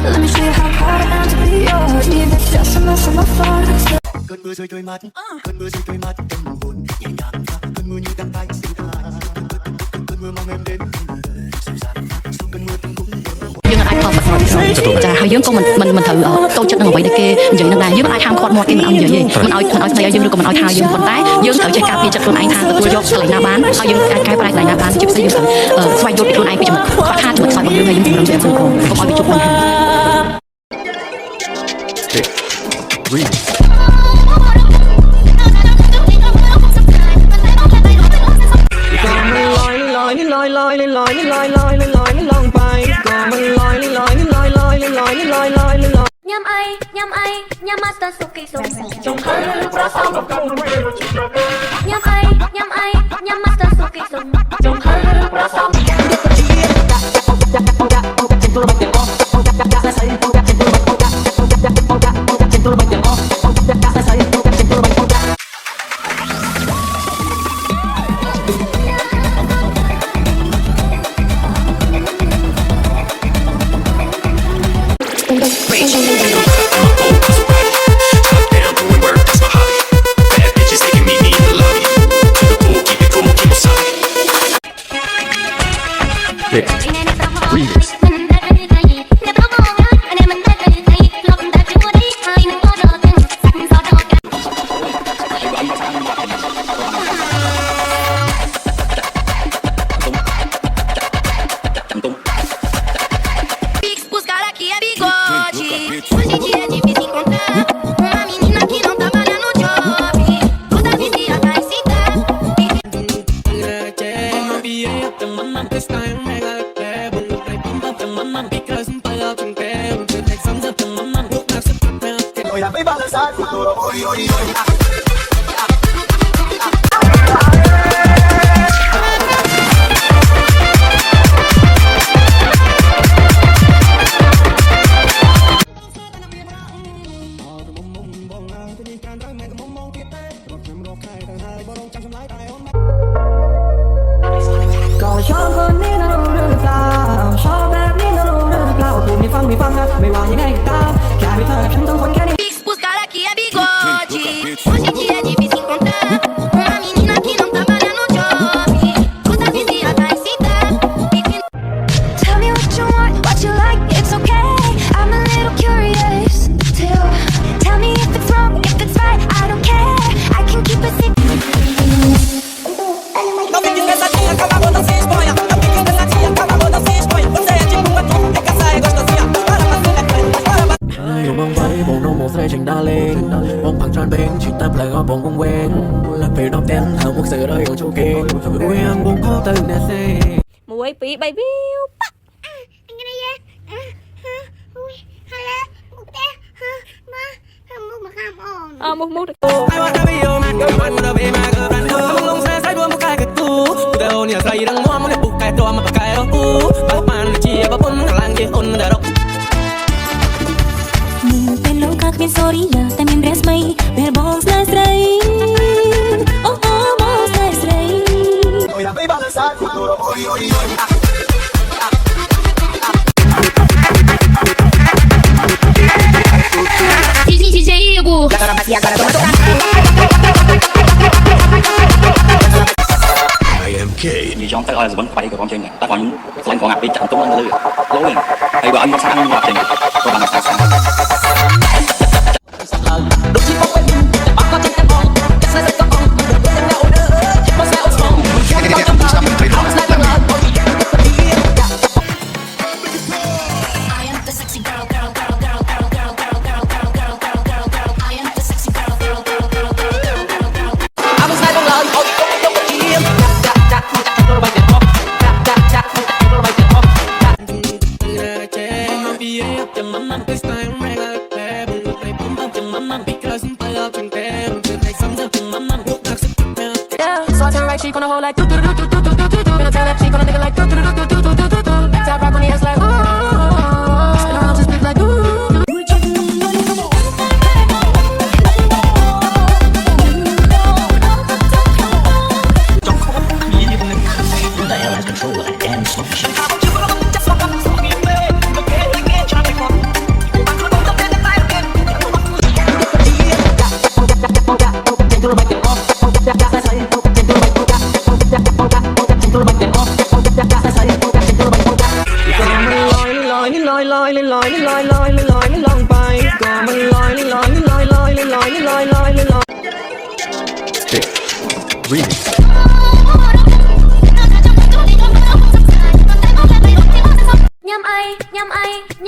Let me show you how hard I am to be yours. Even just a mess on my phone. Cơn mưa rơi trôi mắt, cơn mưa rơi trôi mắt, em mù hồn nhẹ nhàng pha, cơn mưa như đang bay xinh tha, cơn mưa mang em đến dịu dàng, xuống cơn mưa từng cũng dương ai không phải trả hơi dương con mình thử câu chất năng vậy để kia vậy nên là dương ai ham khoan mọt kia mình ăn gì mình nói này dương được mình nói thao dương còn tái dương tự chạy cà phê chặt con anh tha tôi vô lại na bán ao dương cái lại na bán chụp xây dương xoay vô con anh bị chụp khó khăn chụp xoay bằng dương này dương cùng làm không ai bị chụp mình nhâm ai master suki sung nhâm ai master suki sung Remix. Buscar aqui é bigode. Hoje em dia é difícil encontrar uma menina que não trabalha no job. Toda vizinha vai citar. Hoy la viva del sal futuro, hoy. Cóชอบคนนี้นะรู้หรือเปล่าชอบแบบนี้นะรู้หรือเปล่าพูดไม่ฟังนะไม่ว่ายังไงก็ตามแค่ไม่เธอฉันต้องคนแค่นี้ Buscar aqui é bigode. Hoje em dia é difícil encontrar uma menina que não trabalha no job. Toda vizinha vai citar. Tell me what you want, what you like, it's okay. I'm a little curious too. Tell me if it's wrong, if it's right, I don't care. I can keep it secret. Não fique pensadinha, acabou não se exponha. Não fique pensadinha, acabou não se exponha. Você é tipo uma tua, é caçar, é gostosinha. Para fazer, paraอยู่เมืองไทยผมน้องโมเสกชิงดาเลงผมพังจานเบงชิดตาเปลือกผมคงเวงและពេលដល់តែហៅមុខសើរយងជូគេរួយអង្គខោទៅណែសេ 1 2 3វាវប៉ាអញនេះហើយមុខទេមកមកខាំអូន មុខមុខ I want to be your man, girl, I wanna be my girlfriend. Không sẽ sai đua một cái tu. Từ đầu nhiều say đang mua muốn bục cái toa mà cái đó u. Bao màn chia bao bún cả làng kia ôn đã đọc. มึงเป็นโลกาเป็นโซริยาแต่មានរស្មីពេលបងស្នេហ៍ស្រីអូបងស្នេហ៍ស្រី Hoy la viva del sal futuro, hoy. DJ Hugo. IMK. Vì trong tay là vẫn phải của con trên này, ta có những lần còn ngặt đi chặn tung anh lừa, lối này, hay vợ anh có sang hoạt trình, có bằng sáng sáng. So I turn right cheek on the whole like do do do do do do do do. Then I turn left cheek on a nigga like do do do do do do do do. Tap rock on the ass like ooh. And I'll just be like ooh. Control and dance. ลอยลอยลอยลอยลอยลอยลองไปก็มันลอยลอยลอยลอยลอยลอยลอยลอย Remix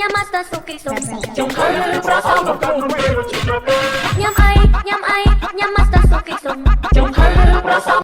nhâm master suki sum Trong khơi ra sao một cơn nhâm master suki sum Trong khơi ra sao